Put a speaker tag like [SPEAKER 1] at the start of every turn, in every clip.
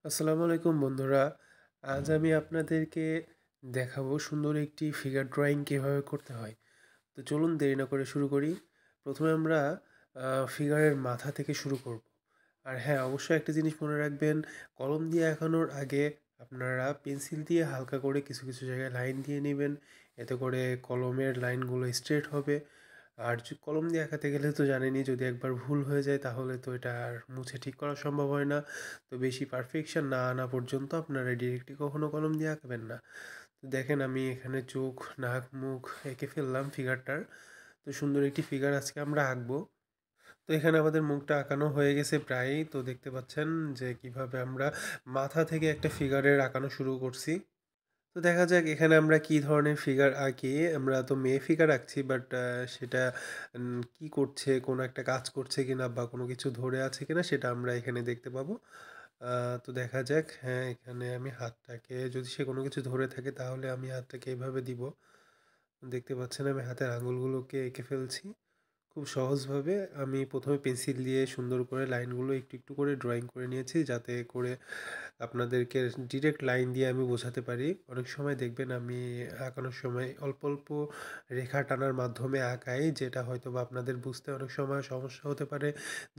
[SPEAKER 1] আসসালামু আলাইকুম বন্ধুরা। আজ আমি আপনাদেরকে দেখাবো সুন্দর একটি ফিগার ড্রয়িং কীভাবে করতে হয়। তো চলুন দেরি না করে শুরু করি। প্রথমে আমরা ফিগারের মাথা থেকে শুরু করব। আর হ্যাঁ, অবশ্যই একটা জিনিস মনে রাখবেন, কলম দিয়ে আঁকানোর আগে আপনারা পেন্সিল দিয়ে হালকা করে কিছু কিছু জায়গায় লাইন দিয়ে নেবেন। এতে করে কলমের লাইনগুলো স্ট্রেট হবে। আর কলম দিয়ে আঁকাতে গেলে তো জানেনই, যদি একবার ভুল হয়ে যায় তাহলে তো এটা আর মুছে ঠিক করা সম্ভব হয় না। তো বেশি পারফেকশন না আনা পর্যন্ত আপনারা ডিরেক্টলি কখনো কলম দিয়ে আঁকবেন না। তো দেখেন, আমি এখানে চোখ, নাক, মুখ এঁকে ফেললাম ফিগারটার। তো সুন্দর একটি ফিগার আজকে আমরা আঁকবো। তো এখানে আমাদের মুখটা আঁকানো হয়ে গেছে প্রায়। তো দেখতে পাচ্ছেন যে কিভাবে আমরা মাথা থেকে একটা ফিগারের আঁকানো শুরু করছি। তো দেখা যাক এখানে আমরা কি ধরনের ফিগার আঁকি। আমরা তো মেয়ে ফিগার আঁকছি, বাট সেটা কি করছে, কোনো একটা কাজ করছে কিনা বা কোনো কিছু ধরে আছে কিনা সেটা আমরা এখানে দেখতে পাবো। তো দেখা যাক। হ্যাঁ, এখানে আমি হাতটাকে, যদি সে কোনো কিছু ধরে থাকে তাহলে আমি হাতটাকে এভাবে দিব। দেখতে পাচ্ছেন আমি হাতের আঙুলগুলোকে এঁকে ফেলছি খুব সহজভাবে। আমি প্রথমে পেন্সিল দিয়ে সুন্দর করে লাইনগুলো একটু একটু করে ড্রয়িং করে নিয়েছি, যাতে করে আপনাদেরকে ডিরেক্ট লাইন দিয়ে আমি বোঝাতে পারি। অনেক সময় দেখবেন আমি আঁকানোর সময় অল্প অল্প রেখা টানার মাধ্যমে আঁকাই, যেটা হয়তো বা আপনাদের বুঝতে অনেক সময় সমস্যা হতে পারে।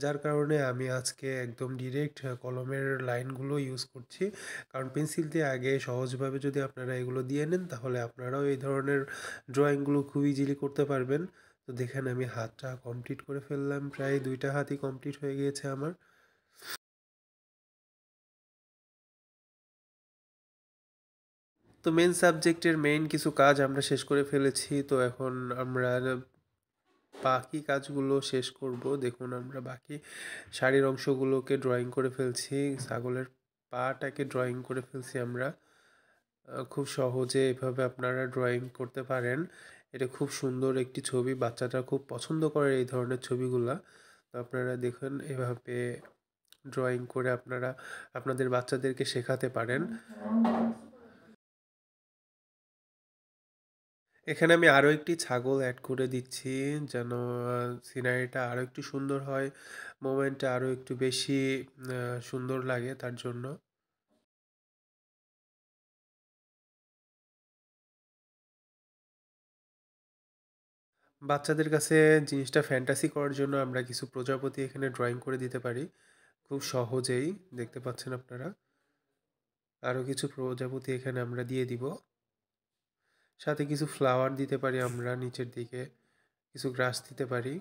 [SPEAKER 1] যার কারণে আমি আজকে একদম ডিরেক্ট কলমের লাইনগুলো ইউজ করছি। কারণ পেন্সিল দিয়ে আগে সহজভাবে যদি আপনারা এগুলো দিয়ে নেন তাহলে আপনারাও এই ধরনের ড্রয়িংগুলো খুব ইজিলি করতে পারবেন। তো দেখেন আমি হাতটা কমপ্লিট করে ফেললাম, প্রায় দুইটা হাতই কমপ্লিট হয়ে গিয়েছে আমার। তো মেন সাবজেক্টের মেইন কিছু কাজ আমরা শেষ করে ফেলেছি। তো এখন আমরা বাকি কাজগুলো শেষ করব। দেখুন, আমরা বাকি শাড়ির অংশগুলোকে ড্রয়িং করে ফেলছি, ছাগলের পাটাকে ড্রয়িং করে ফেলছি আমরা। খুব সহজে এভাবে আপনারা ড্রয়িং করতে পারেন। এটা খুব সুন্দর একটি ছবি, বাচ্চাটা খুব পছন্দ করে এই ধরনের ছবিগুলা। তো আপনারা দেখুন, এভাবে ড্রয়িং করে আপনারা আপনাদের বাচ্চাদেরকে শেখাতে পারেন। এখানে আমি আরও একটি ছাগল অ্যাড করে দিচ্ছি, যেন সিনারিটা আরও একটু সুন্দর হয়, মোমেন্টটা আরও একটু বেশি সুন্দর লাগে তার জন্য। বাচ্চাদের কাছে জিনিসটা ফ্যান্টাসি করার জন্য আমরা কিছু প্রজাপতি এখানে ড্রয়িং করে দিতে পারি খুব সহজেই। দেখতে পাচ্ছেন আপনারা, আরও কিছু প্রজাপতি এখানে আমরা দিয়ে দিব। সাথে কিছু ফ্লাওয়ার দিতে পারি আমরা, নিচের দিকে কিছু গ্রাস দিতে পারি।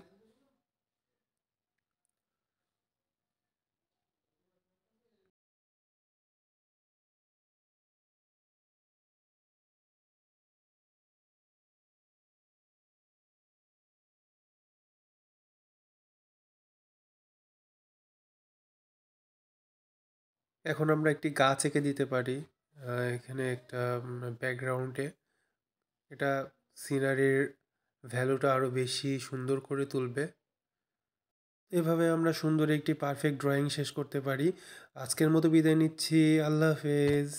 [SPEAKER 1] এখন আমরা একটি গাছ এঁকে দিতে পারি এখানে একটা ব্যাকগ্রাউন্ডে। এটা সিনারির ভ্যালুটা আরও বেশি সুন্দর করে তুলবে। এভাবে আমরা সুন্দর একটি পারফেক্ট ড্রয়িং শেষ করতে পারি। আজকের মতো বিদায় নিচ্ছি। আল্লাহ হাফেজ।